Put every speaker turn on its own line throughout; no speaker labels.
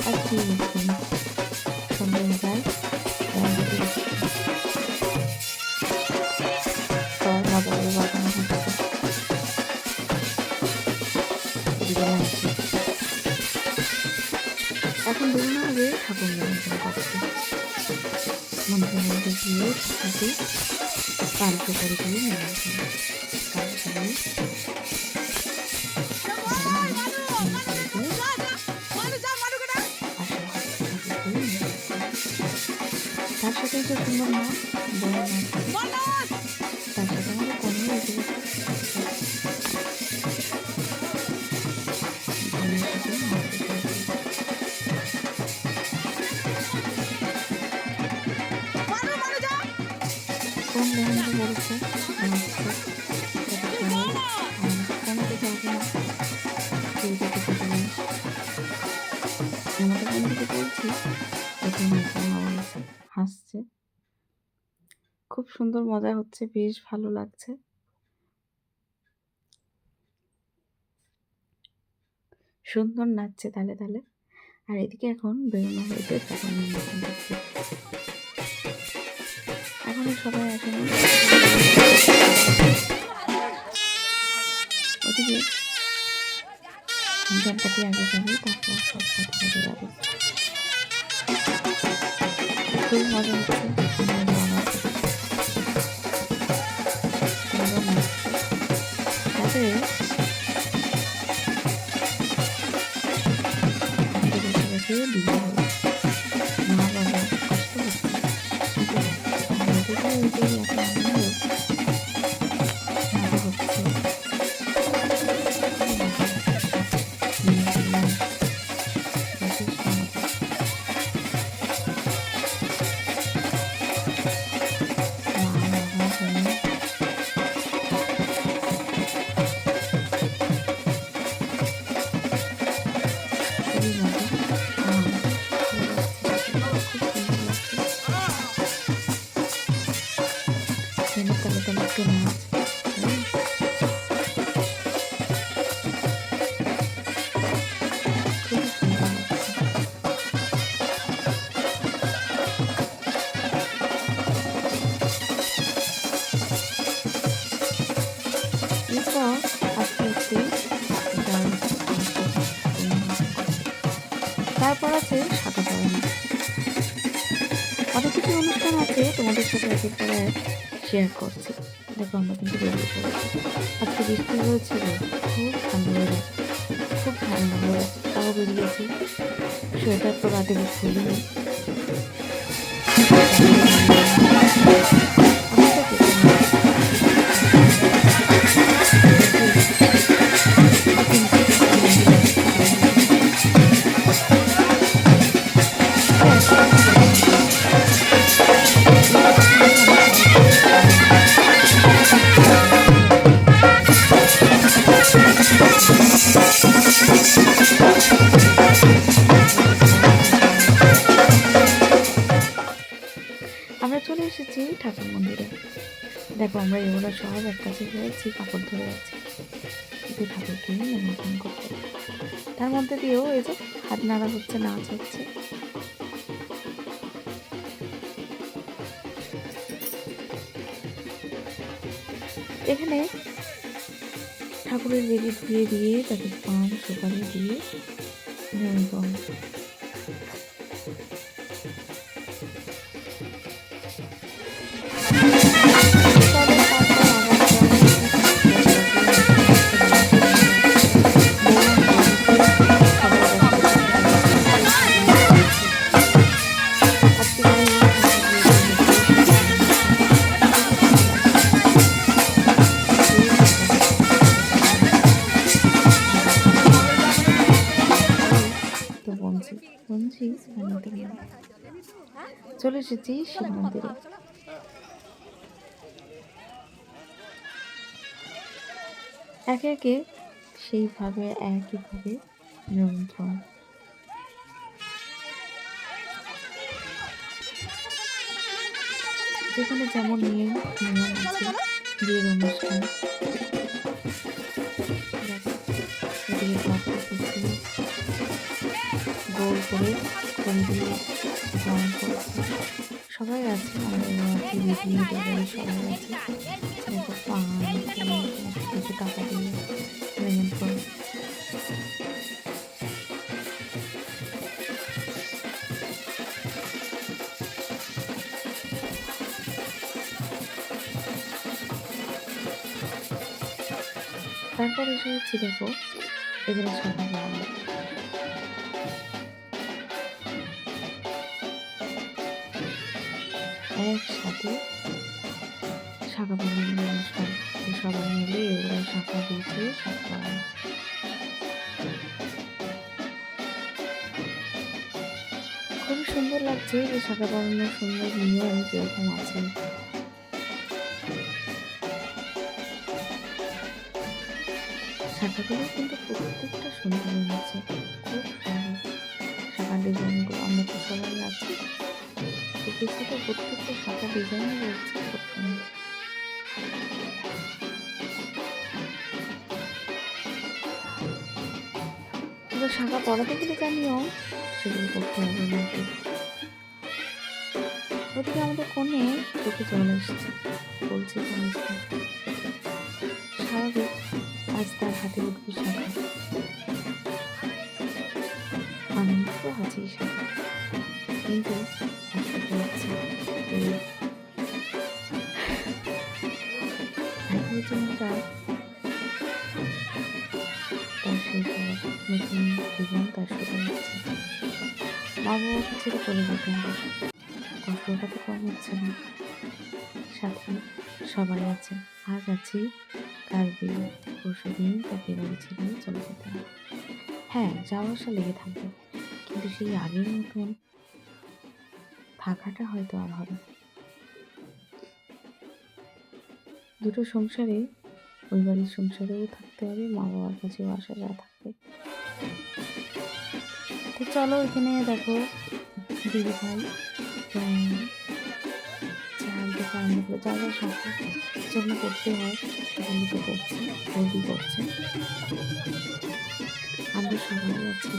আর কি বুঝবেন সন্ধ্যাবেলায় মজা করে বানানো হচ্ছে। এখন বেরোনো হবে ঠাকুর নিমন্ত্রণ করতে। মন্দিরের মধ্যে গিয়ে ঠাকুরকে পালকি করে দিয়ে নিমন্ত্রণ তার সাথে যে সুন্দর মাছ বড় মাছ তার সাথে আমাদের কোনো কোন লেহেঙ্গা বলেছে হাসছে, খুব সুন্দর মজা হচ্ছে, বেশ ভালো লাগছে। সুন্দর নাচছে তালে তালে। আর এদিকে এখন বেরোনো হয়েছে ঠাকুর নিমন্ত্রণ করতে। এখনো সবাই আসেনি, ওদিকে জনপাতি আগে যাবে, তারপর সব সাথে সাথে যাবে। খুব মজা হচ্ছে, তাতে বিয়ে হলো, মা বাবা কষ্ট হচ্ছে, তারপর আছে সাদা পড়ানো, অনেক কিছু অনুষ্ঠান আছে, তোমাদের সাথে একের পর এক শেয়ার করছি। দেখো আমরা কিন্তু বেরিয়ে পড়েছি। আজকে বৃষ্টি হয়েছিল, খুব ঠান্ডা হয়ে যাচ্ছে, খুব ঠান্ডা হয়ে যাচ্ছে, তাও বেরিয়েছি। সোয়েটার তো রাতে খুলিনি। আমরা চলে এসেছি ঠাকুর মন্দিরে। দেখো আমরা এগুলো সব এক কাছে হয়েছি, কাপড় ধরে আছি কিন্তু ঠাকুরকে নিমন্ত্রণ করতে। তার মধ্যে দিয়েও এই যে হাত নাড়া হচ্ছে, নাচ হচ্ছে। এখানে ঠাকুরের বেদি ধুয়ে দিয়ে তাকে পান সুপারি দিয়ে নিমন্ত্রণ। চলে এসেছি শিব মন্দিরে। একে একে সেইভাবে একইভাবে নিমন্ত্রণ। যেখানে যেমন নিয়ম আছে, বিয়ের অনুষ্ঠান, গোল করে করে দিয়ে জয়েন করেছে। সবাই আছে, আমাদের দিদি দাদাই সবাই আছে। দেখো পান কিছু টাকা দিয়ে পেমেন্ট করে। তারপর এসে হচ্ছে দেখো এখানে শাখা বানানো, একসাথে শাখা বানানোর অনুষ্ঠান। সবাই মিলে এগুলো শাখা দিয়েছে, শাখা বানানো খুবই সুন্দর লাগছে। যে শাখা বানানোর সুন্দর নিয়ম যেরকম আছে, শাখাগুলো কিন্তু প্রত্যেকটা সুন্দর হয়েছে, খুব সুন্দর। শাখা ডিজাইনগুলো আমরা তো সবাই আছি, কিছুটা প্রত্যেকটা শাখা ডিজাইন রয়েছে খুব সুন্দর। কিন্তু শাখা পড়াতে গেলে জানিও সেগুলো করতে হবে নাকি। ওদিকে আমাদের কোণে চোখে চলে এসেছে, বলছি স্বাভাবিক আজ তার হাতে উঠবে শাখা, আমি তো আছি শাখা, কিন্তু হচ্ছে জীবনটা তার শেষ হলো, নতুন জীবন তার শুরু হচ্ছে। মা বাবাকে ছেড়ে চলে যেতে হবে, কষ্টটা তো কম হচ্ছে না। সাথে সবাই আছে, আজ আছি কাল বিয়ে, পরশু দিন তাকে বাড়ি ছেড়ে চলে যেতে হবে। হ্যাঁ, যাওয়া আসা লেগে থাকবে, কিন্তু সেই আগের মতন থাকাটা হয়তো আর হবে না। দুটো সংসারে, ওই বাড়ির সংসারেও থাকতে হবে, মা বাবার কাছেও আসা যাওয়া থাকবে। তো চলো এখানে দেখো দিদি ভাই চাল থেকে আরম্ভ করে যা যা শাখার জন্য করতে হয় সেগুলো তো করছে, তৈরি করছে। আমরা সবাই আছি।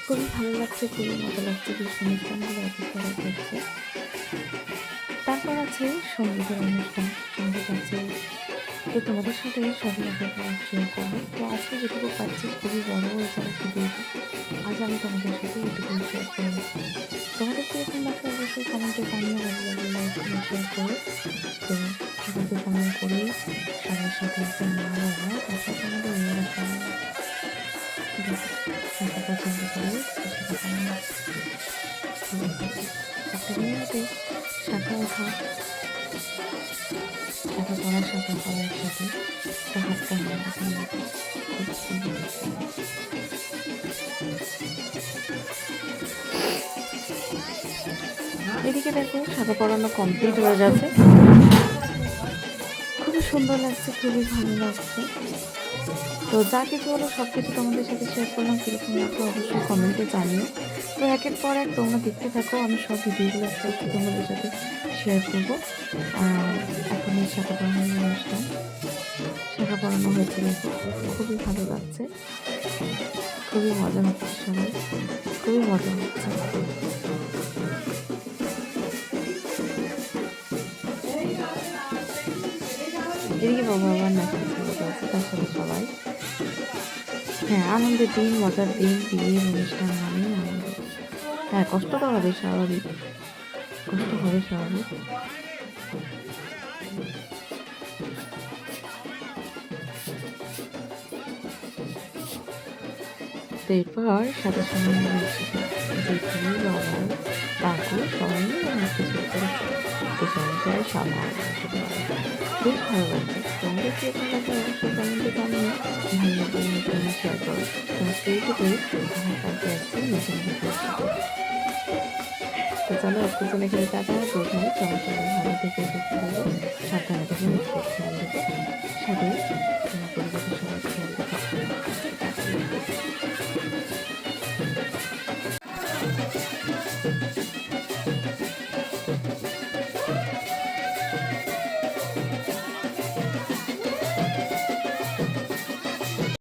খুবই ভালো লাগছে, খুবই মজা লাগছে যে অনুষ্ঠানগুলো অপেক্ষা করছে। তারপর আছে সঙ্গীতের অনুষ্ঠান, সঙ্গীত আছে। তো তোমাদের সাথে সবই অপেক্ষা শেয়ার করবো। তো আজকে যেটুকু পাচ্ছি খুবই বড় হয়েছে একটু দিয়ে, আজ আমি তোমাদের সাথে এটুকু শেয়ার করবো। তোমাদের কিরকম লাগছে অবশ্যই কমেন্টে জানিয়ে, ভালো লাগলে লাইক শেয়ার করে। তো সবাইকে কমেন্ট করে সবার সাথে একজন মা বাবা, তার সাথে আমাদের মেয়েরা সবাই শাখা পছন্দ করে শাখা বানানো। একটা মেয়েতে শাখা ওঠা, শাখা পড়া, শাখা পড়ার সাথে হাতটা মেয়েরা খুব সুন্দর। এদিকে দেখো শাখা পড়ানো কমপ্লিট হয়ে গেছে, খুবই সুন্দর লাগছে, খুবই ভালো লাগছে। তো যা কিছু হলো সব কিছু তোমাদের সাথে শেয়ার করলাম, কীরকম লাগলো অবশ্যই কমেন্টে জানিও। তো একের পর এক তোমরা দেখতে থাকো, আমি সব ভিডিওগুলো একটু তোমাদের সাথে শেয়ার করবো। আর এখন এই শাখা পড়ানোর অনুষ্ঠান, শাখা পড়ানো হয়েছে, খুবই ভালো লাগছে, খুবই মজা হচ্ছে, সবাই খুবই মজা হচ্ছে। এদিকে বাবা আবার নাচতে আছে তার সাথে সবাই। হ্যাঁ, আনন্দের দিন, মজার দিন, বিয়ের অনুষ্ঠান মানেই আনন্দ। হ্যাঁ, কষ্ট তো হবে স্বাভাবিক, কষ্ট হবে স্বাভাবিক। তো এরপর সাথে সবাই যেখানে বাবা কাকু সবাই মিলে নাচতে শুরু করেছে। তো সবাই সবাই বেশ ভালো লাগছে। তোমাদের কি এখন লাগবে অবশ্যই কমেন্টে জানিয়ে, ভালো লাগবে তোমরা শেয়ার করো। তোমার এইটুকুই, আমার কাছে আসছে নতুন ভিডিওর সাথে। তো চলো আজকের জন্য এখানে টাটা, গুড নাইট, সবাই সবাই ভালো থেকে সুস্থ থাকবে, সাবধানে থেকে খেয়াল রেখে সাথে